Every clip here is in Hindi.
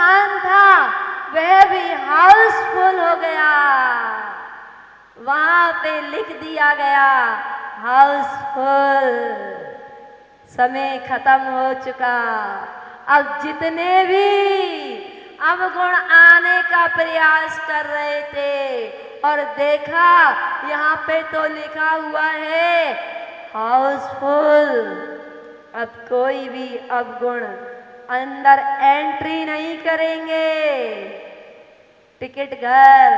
स्थान था वह भी हाउसफुल हो गया। वहां पे लिख दिया गया हाउसफुल। समय खत्म हो चुका। अब जितने भी अवगुण आने का प्रयास कर रहे थे और देखा यहाँ पे तो लिखा हुआ है हाउसफुल, अब कोई भी अवगुण अंदर एंट्री नहीं करेंगे। टिकट घर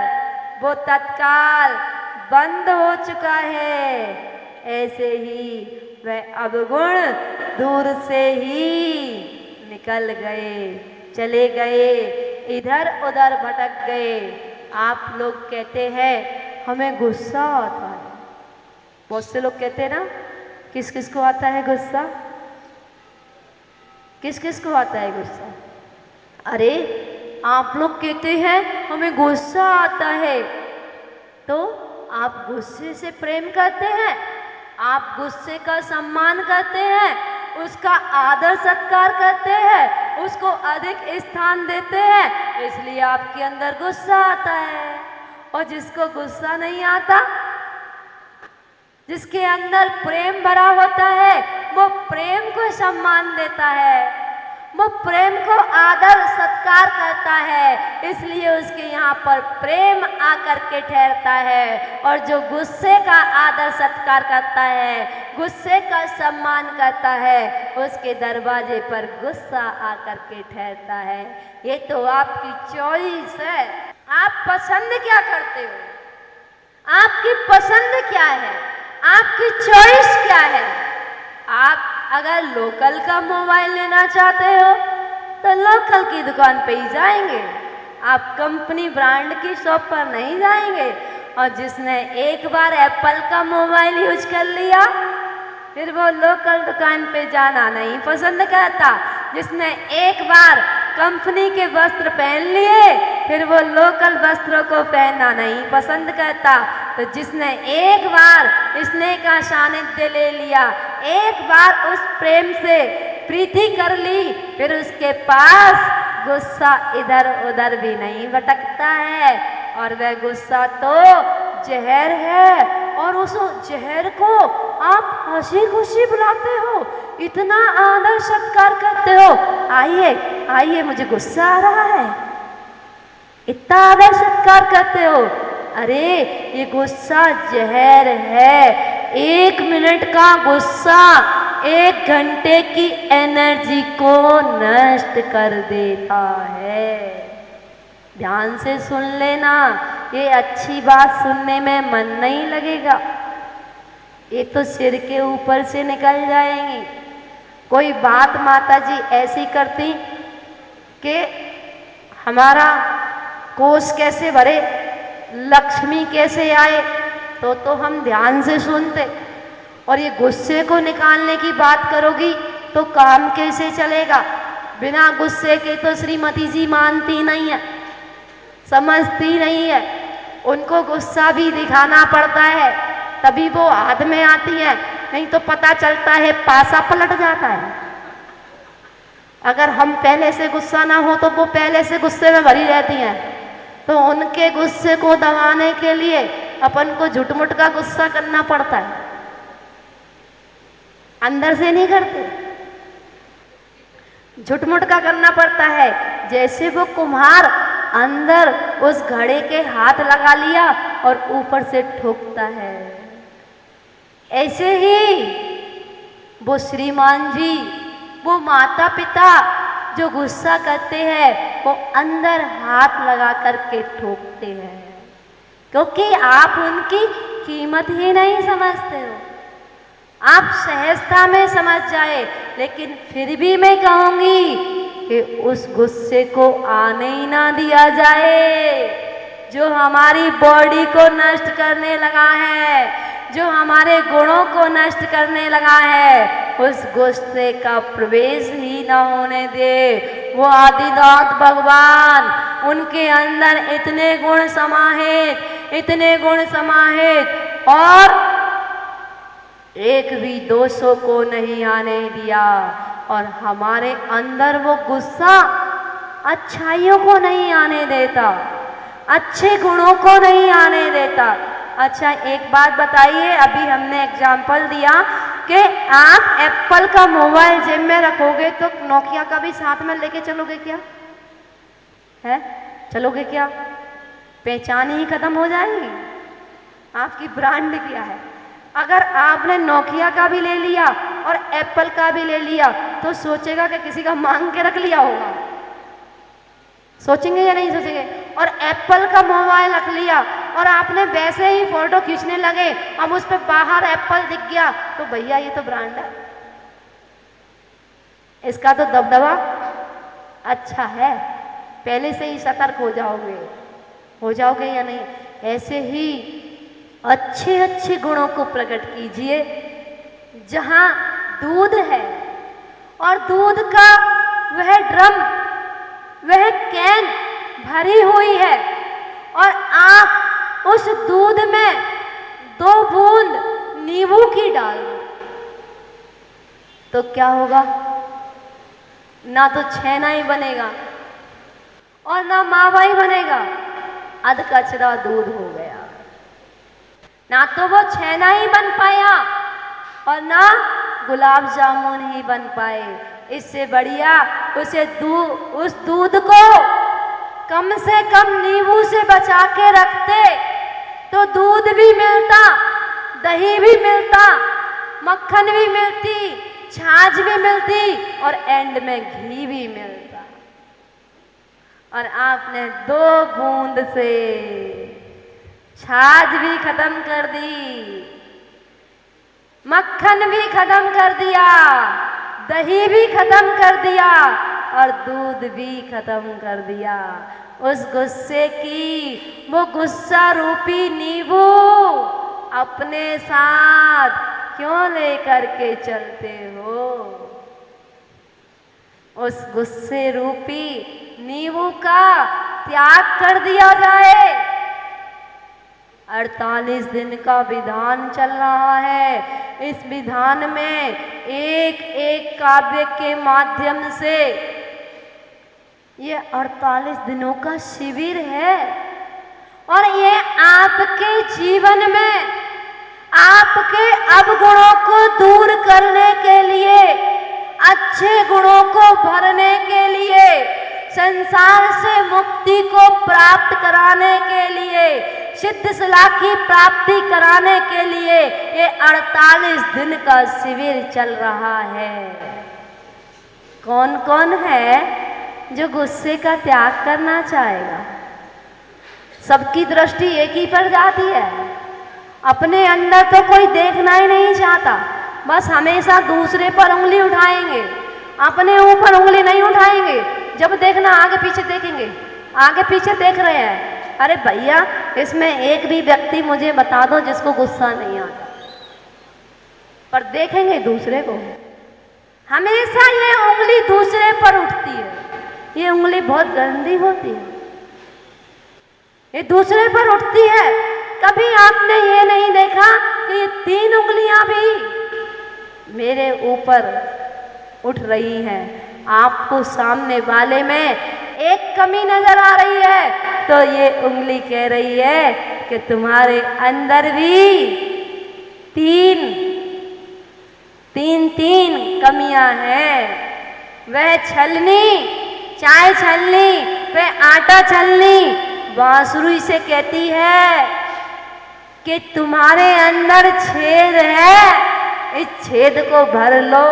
वो तत्काल बंद हो चुका है। ऐसे ही वह अवगुण दूर से ही निकल गए, चले गए, इधर उधर भटक गए। आप लोग कहते हैं हमें गुस्सा आता है। बहुत से लोग कहते हैं ना, किस किस को आता है गुस्सा? किस किस को आता है गुस्सा? अरे आप लोग कहते हैं हमें गुस्सा आता है, तो आप गुस्से से प्रेम करते हैं, आप गुस्से का सम्मान करते हैं, उसका आदर सत्कार करते हैं, उसको अधिक स्थान देते हैं, इसलिए आपके अंदर गुस्सा आता है। और जिसको गुस्सा नहीं आता, जिसके अंदर प्रेम भरा होता है, वो प्रेम को सम्मान देता है, वो प्रेम को आदर सत्कार करता है, इसलिए उसके यहाँ पर प्रेम आकर के ठहरता है। और जो गुस्से का आदर सत्कार करता है, गुस्से का सम्मान करता है, उसके दरवाजे पर गुस्सा आकर के ठहरता है। ये तो आपकी चॉइस है, आप पसंद क्या करते हो, आपकी पसंद क्या है, आपकी चॉइस क्या है। आप अगर लोकल का मोबाइल लेना चाहते हो तो लोकल की दुकान पे ही जाएंगे, आप कंपनी ब्रांड की शॉप पर नहीं जाएंगे। और जिसने एक बार एप्पल का मोबाइल यूज कर लिया, फिर वो लोकल दुकान पे जाना नहीं पसंद करता। जिसने एक बार कंपनी के वस्त्र पहन लिए, फिर वो लोकल वस्त्रों को पहनना नहीं पसंद करता। तो जिसने एक बार स्नेह का सानिध्य ले लिया, एक बार उस प्रेम से प्रीति कर ली, फिर उसके पास गुस्सा इधर उधर भी नहीं भटकता है। और वह गुस्सा तो जहर है, और उस जहर को आप हंसी खुशी बुलाते हो, इतना आदर सत्कार करते हो। आइए आइए, मुझे गुस्सा आ रहा है, इतना आदर सत्कार करते हो। अरे ये गुस्सा जहर है। 1 मिनट का गुस्सा 1 घंटे की एनर्जी को नष्ट कर देता है। ध्यान से सुन लेना, ये अच्छी बात सुनने में मन नहीं लगेगा, ये तो सिर के ऊपर से निकल जाएंगी। कोई बात माता जी ऐसी करती कि हमारा कोष कैसे भरे, लक्ष्मी कैसे आए, तो हम ध्यान से सुनते। और ये गुस्से को निकालने की बात करोगी तो काम कैसे चलेगा? बिना गुस्से के तो श्रीमती जी मानती नहीं है, समझती नहीं है। उनको गुस्सा भी दिखाना पड़ता है, तभी वो हाथ में आती है, नहीं तो पता चलता है पासा पलट जाता है। अगर हम पहले से गुस्सा ना हो तो वो पहले से गुस्से में भरी रहती हैं, तो उनके गुस्से को दबाने के लिए अपन को झुटमुट का गुस्सा करना पड़ता है, अंदर से नहीं करते, झुटमुट का करना पड़ता है। जैसे वो कुम्हार अंदर उस घड़े के हाथ लगा लिया और ऊपर से ठोकता है, ऐसे ही वो श्रीमान जी, वो माता पिता जो गुस्सा करते हैं, वो अंदर हाथ लगा करके ठोकते हैं, क्योंकि आप उनकी कीमत ही नहीं समझते हो। आप सहजता में समझ जाए, लेकिन फिर भी मैं कहूंगी कि उस गुस्से को आने ही ना दिया जाए, जो हमारी बॉडी को नष्ट करने लगा है, जो हमारे गुणों को नष्ट करने लगा है, उस गुस्से का प्रवेश ही ना होने दे। वो आदिनाथ भगवान, उनके अंदर इतने गुण समाहित, इतने गुण समाहित, और एक भी दोषों को नहीं आने दिया। और हमारे अंदर वो गुस्सा अच्छाइयों को नहीं आने देता, अच्छे गुणों को नहीं आने देता। अच्छा एक बात बताइए, अभी हमने एग्जाम्पल दिया कि आप एप्पल का मोबाइल जेब में रखोगे तो नोकिया का भी साथ में लेके चलोगे क्या? है चलोगे क्या? पहचान ही खत्म हो जाएगी। आपकी ब्रांड क्या है? अगर आपने नोकिया का भी ले लिया और एप्पल का भी ले लिया तो सोचेगा कि किसी का मांग के रख लिया होगा। सोचेंगे या नहीं सोचेंगे? और एप्पल का मोबाइल रख लिया और आपने वैसे ही फोटो खींचने लगे, अब उस पर बाहर एप्पल दिख गया तो भैया ये तो ब्रांड है, इसका तो दबदबा अच्छा है। पहले से ही सतर्क हो जाओगे या नहीं? ऐसे ही अच्छे अच्छे गुणों को प्रकट कीजिए। जहां दूध है और दूध का वह ड्रम, वह कैन भरी हुई है और आप उस दूध में 2 बूंद नींबू की डाल दो तो क्या होगा? ना तो छेना ही बनेगा और ना मावा ही बनेगा, अध कचरा दूध हो गया। ना तो वो छेना ही बन पाया और ना गुलाब जामुन ही बन पाए। इससे बढ़िया उस दूध को कम से कम नींबू से बचा के रखते तो दूध भी मिलता, दही भी मिलता, मक्खन भी मिलती, छाछ भी मिलती और एंड में घी भी मिलता। और आपने 2 बूंद से छाछ भी खत्म कर दी, मक्खन भी खत्म कर दिया, दही भी खत्म कर दिया और दूध भी खत्म कर दिया। उस गुस्से की वो गुस्सा रूपी नींबू अपने साथ क्यों लेकर के चलते हो? उस गुस्से रूपी नींबू का त्याग कर दिया जाए। 48 दिन का विधान चल रहा है। इस विधान में एक एक काव्य के माध्यम से ये 48 दिनों का शिविर है और ये आपके जीवन में आपके अवगुणों को दूर करने के लिए, अच्छे गुणों को भरने के लिए, संसार से मुक्ति को प्राप्त कराने के लिए, सिद्ध सलाह की प्राप्ति कराने के लिए ये 48 दिन का शिविर चल रहा है। कौन कौन है जो गुस्से का त्याग करना चाहेगा? सबकी दृष्टि एक ही पर जाती है। अपने अंदर तो कोई देखना ही नहीं चाहता, बस हमेशा दूसरे पर उंगली उठाएंगे, अपने ऊपर उंगली नहीं उठाएंगे। जब देखना आगे पीछे देखेंगे, आगे पीछे देख रहे हैं, अरे भैया इसमें एक भी व्यक्ति मुझे बता दो जिसको गुस्सा नहीं आता, पर देखेंगे दूसरे को। हमेशा ये उंगली दूसरे पर उठती है। ये उंगली बहुत गंदी होती है, ये दूसरे पर उठती है। कभी आपने ये नहीं देखा कि ये 3 उंगलियां भी मेरे ऊपर उठ रही हैं। आपको सामने वाले में एक कमी नजर आ रही है तो ये उंगली कह रही है कि तुम्हारे अंदर भी तीन कमियां हैं। वह छलनी, चाय छलनी, वह आटा छलनी बांसुरी से कहती है कि तुम्हारे अंदर छेद है, इस छेद को भर लो।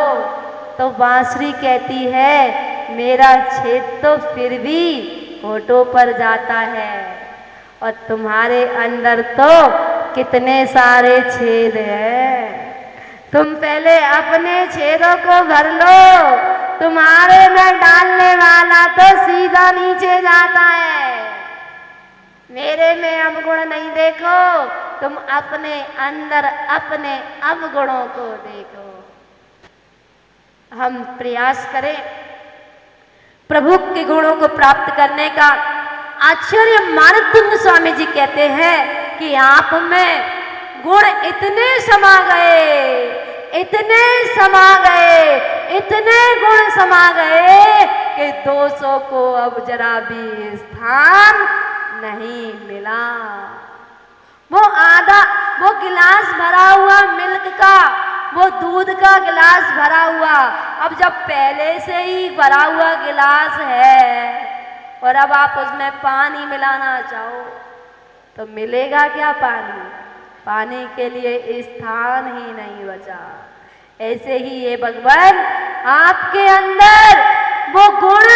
तो बांसुरी कहती है मेरा छेद तो फिर भी होठों पर जाता है और तुम्हारे अंदर तो कितने सारे छेद हैं। तुम पहले अपने छेदों को भर लो, तुम्हारे में डालने वाला तो सीधा नीचे जाता है। मेरे में अवगुण नहीं देखो, तुम अपने अंदर अपने अवगुणों को देखो। हम प्रयास करें प्रभु के गुणों को प्राप्त करने का। आचार्य मानतुंग स्वामी जी कहते हैं कि आप में गुण इतने समा गए, इतने समा गए, इतने गुण समा गए कि कि दोषों को अब जरा भी स्थान नहीं मिला। वो गिलास भरा हुआ मिल्क का, वो दूध का गिलास भरा हुआ, अब जब पहले से ही भरा हुआ गिलास है और अब आप उसमें पानी मिलाना चाहो तो मिलेगा क्या पानी? पानी के लिए स्थान ही नहीं बचा। ऐसे ही ये भगवान आपके अंदर वो गुण,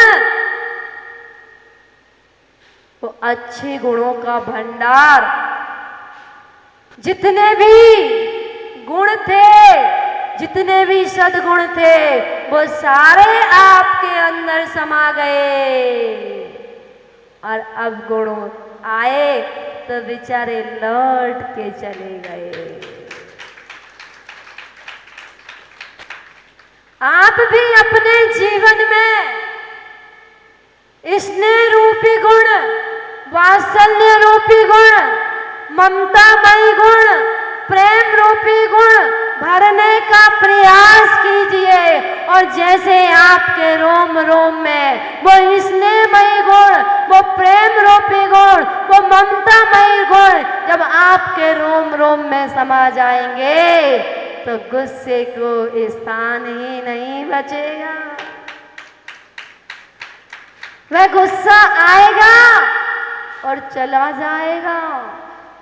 वो अच्छे गुणों का भंडार, जितने भी गुण थे, जितने भी सद्गुण थे, वो सारे आपके अंदर समा गए और अब गुण आए तो बेचारे लौट के चले गए। आप भी अपने जीवन में स्नेह रूपी गुण, वात्सल्य रूपी गुण, ममतामयी गुण, प्रेम रूपी गुण भरने का प्रयास कीजिए और जैसे आपके रोम रोम में वो स्नेहमयी गुण, वो प्रेम रूपी गुण, वो ममतामयी गुण जब आपके रोम रोम में समा जाएंगे तो गुस्से को स्थान ही नहीं बचेगा। वह गुस्सा आएगा और चला जाएगा।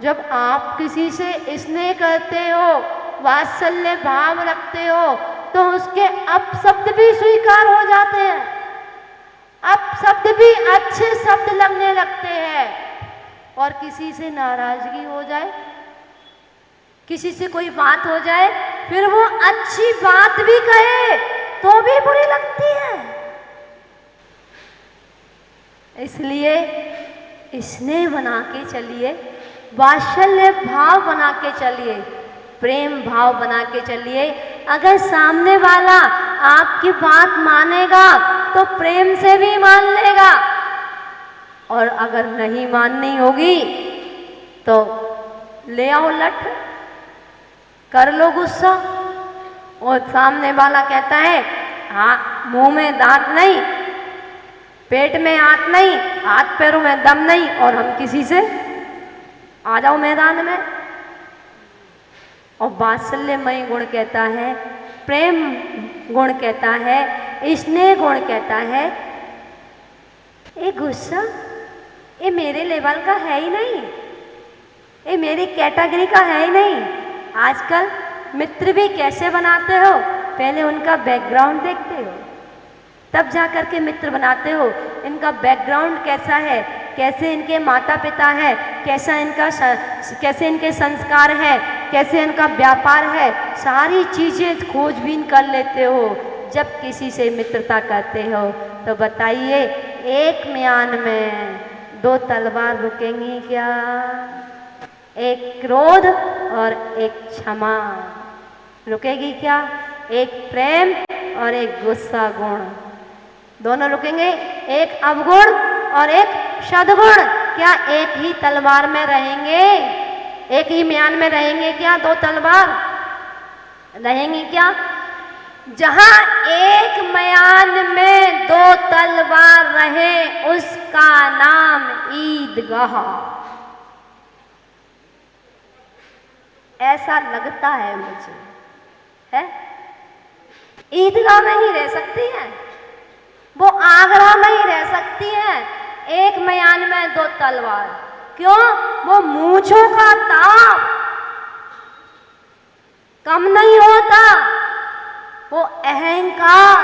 जब आप किसी से स्नेह करते हो, वात्सल्य भाव रखते हो, तो उसके अपशब्द भी स्वीकार हो जाते हैं, अपशब्द भी अच्छे शब्द लगने लगते हैं। और किसी से नाराजगी हो जाए, किसी से कोई बात हो जाए, फिर वो अच्छी बात भी कहे तो भी बुरी लगती है। इसलिए स्नेह बना के चलिए, वात्सल्य भाव बना के चलिए, प्रेम भाव बना के चलिए। अगर सामने वाला आपकी बात मानेगा तो प्रेम से भी मान लेगा, और अगर नहीं माननी होगी तो ले आओ लठ, कर लो गुस्सा। और सामने वाला कहता है हाँ, मुंह में दांत नहीं, पेट में हाथ नहीं, हाथ पैरों में दम नहीं, और हम किसी से आ जाओ मैदान में। और वात्सल्यमय गुण कहता है, प्रेम गुण कहता है, स्नेह गुण कहता है, ये गुस्सा ये मेरे लेवल का है ही नहीं, ये मेरी कैटेगरी का है ही नहीं। आजकल मित्र भी कैसे बनाते हो, पहले उनका बैकग्राउंड देखते हो, तब जा कर के मित्र बनाते हो। इनका बैकग्राउंड कैसा है, कैसे इनके माता पिता है, कैसे इनके संस्कार है, कैसे इनका व्यापार है, सारी चीज़ें खोजबीन कर लेते हो। जब किसी से मित्रता करते हो तो बताइए, एक म्यान में दो तलवार रुकेंगी क्या? एक क्रोध और एक क्षमा रुकेगी क्या? एक प्रेम और एक गुस्सा गुण दोनों रुकेंगे? एक अवगुण और एक सद्गुण क्या एक ही तलवार में रहेंगे? एक ही म्यान में रहेंगे क्या? दो तलवार रहेंगी क्या? जहां एक म्यान में दो तलवार रहे उसका नाम ईदगाह। ऐसा लगता है मुझे, है? ईदगाह में ही रह सकती हैं, वो आगरा में ही रह सकती हैं। एक म्यान में दो तलवार क्यों? वो मूंछों का ताप कम नहीं होता, वो अहंकार,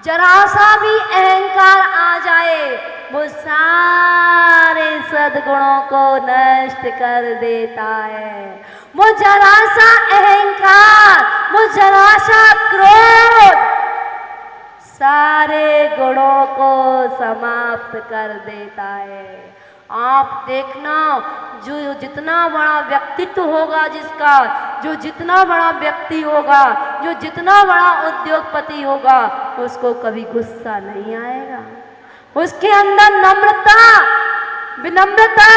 जरा सा भी अहंकार आ जाए वो सारे सद्गुणों को नष्ट कर देता है। वो जरा सा अहंकार, वो जरा सा क्रोध सारे गुणों को समाप्त कर देता है। आप देखना, जो जितना बड़ा व्यक्तित्व होगा जिसका, जो जितना बड़ा व्यक्ति होगा, जो जितना बड़ा उद्योगपति होगा, उसको कभी गुस्सा नहीं आएगा। उसके अंदर नम्रता, विनम्रता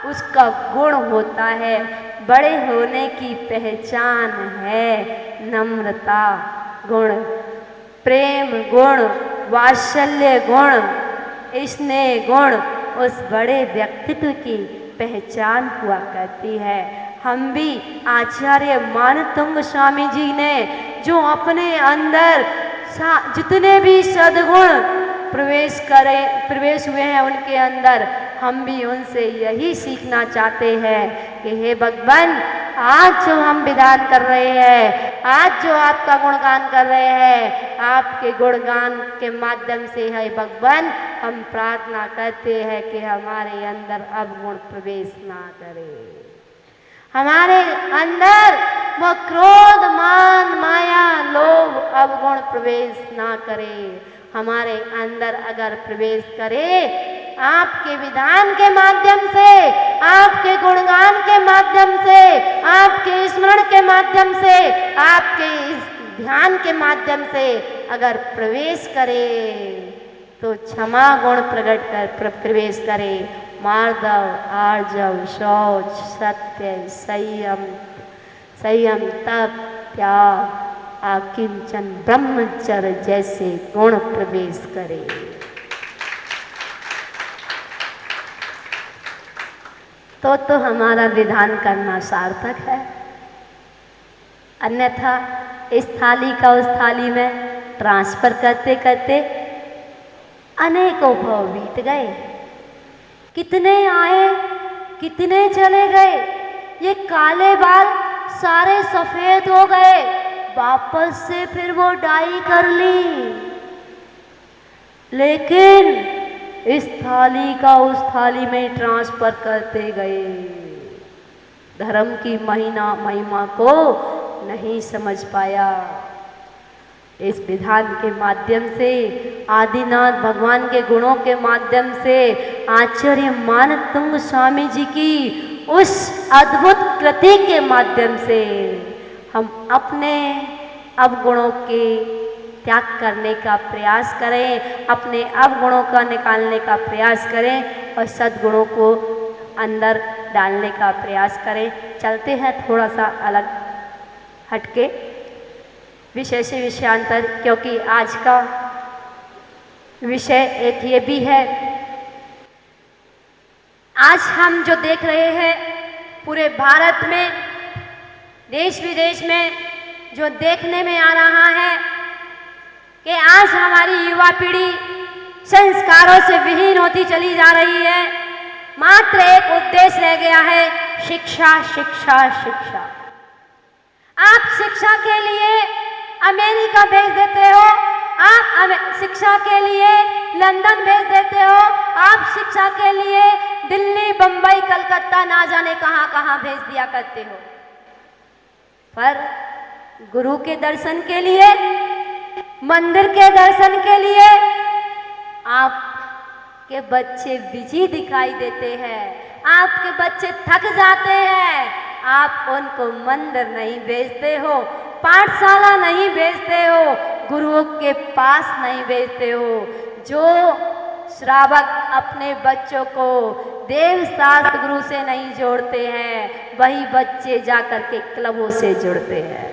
उसका गुण होता है। बड़े होने की पहचान है नम्रता गुण, प्रेम गुण, वात्सल्य गुण, स्नेह गुण उस बड़े व्यक्तित्व की पहचान हुआ करती है। हम भी आचार्य मानतुंग स्वामी जी ने जो अपने अंदर जितने भी सद्गुण प्रवेश हुए हैं उनके अंदर, हम भी उनसे यही सीखना चाहते हैं कि हे भगवान, आज जो हम विधान कर रहे हैं, आज जो आपका गुणगान कर रहे हैं, आपके गुणगान के माध्यम से है भगवान, हम प्रार्थना करते हैं कि हमारे अंदर अवगुण प्रवेश ना करे, हमारे अंदर वो क्रोध, मान, माया, लोभ, अवगुण प्रवेश ना करे। हमारे अंदर अगर प्रवेश करे, आपके विधान के माध्यम से, आपके गुणगान के माध्यम से, आपके स्मरण के माध्यम से, आपके ध्यान के माध्यम से अगर प्रवेश करे, तो क्षमा गुण प्रवेश करे, मार्दव, आर्जव, शौच, सत्य, संयम, तप, त्याग, आकिंचन, ब्रह्मचर्य जैसे गुण प्रवेश करे। तो हमारा विधान करना सार्थक है, अन्यथा इस थाली का उस थाली में ट्रांसफर करते करते अनेकों भाव बीत गए, कितने आए कितने चले गए, ये काले बाल सारे सफेद हो गए, वापस से फिर वो डाई कर ली, लेकिन इस थाली का उस थाली में ट्रांसफर करते गए, धर्म की महिमा को नहीं समझ पाया। इस विधान के माध्यम से, आदिनाथ भगवान के गुणों के माध्यम से, आचार्य मानतुंग स्वामी जी की उस अद्भुत कृति के माध्यम से हम अपने अवगुणों के त्याग करने का प्रयास करें, अपने अवगुणों का निकालने का प्रयास करें और सद्गुणों को अंदर डालने का प्रयास करें। चलते हैं थोड़ा सा अलग हटके विषय से विषयांतर, क्योंकि आज का विषय एक ये भी है, आज हम जो देख रहे हैं पूरे भारत में, देश विदेश में जो देखने में आ रहा है कि आज हमारी युवा पीढ़ी संस्कारों से विहीन होती चली जा रही है। मात्र एक उद्देश्य रह गया है, शिक्षा, शिक्षा, शिक्षा। आप शिक्षा के लिए अमेरिका भेज देते हो, आप शिक्षा के लिए लंदन भेज देते हो, आप शिक्षा के लिए दिल्ली, बंबई, कलकत्ता, ना जाने कहां कहां भेज दिया करते हो, पर गुरु के दर्शन के लिए, मंदिर के दर्शन के लिए आपके बच्चे बिजी दिखाई देते हैं, आपके बच्चे थक जाते हैं, आप उनको मंदिर नहीं भेजते हो, पाठशाला नहीं भेजते हो, गुरुओं के पास नहीं भेजते हो। जो श्रावक अपने बच्चों को देव शास्त्र गुरु से नहीं जोड़ते हैं, वही बच्चे जाकर के क्लबों से जुड़ते हैं।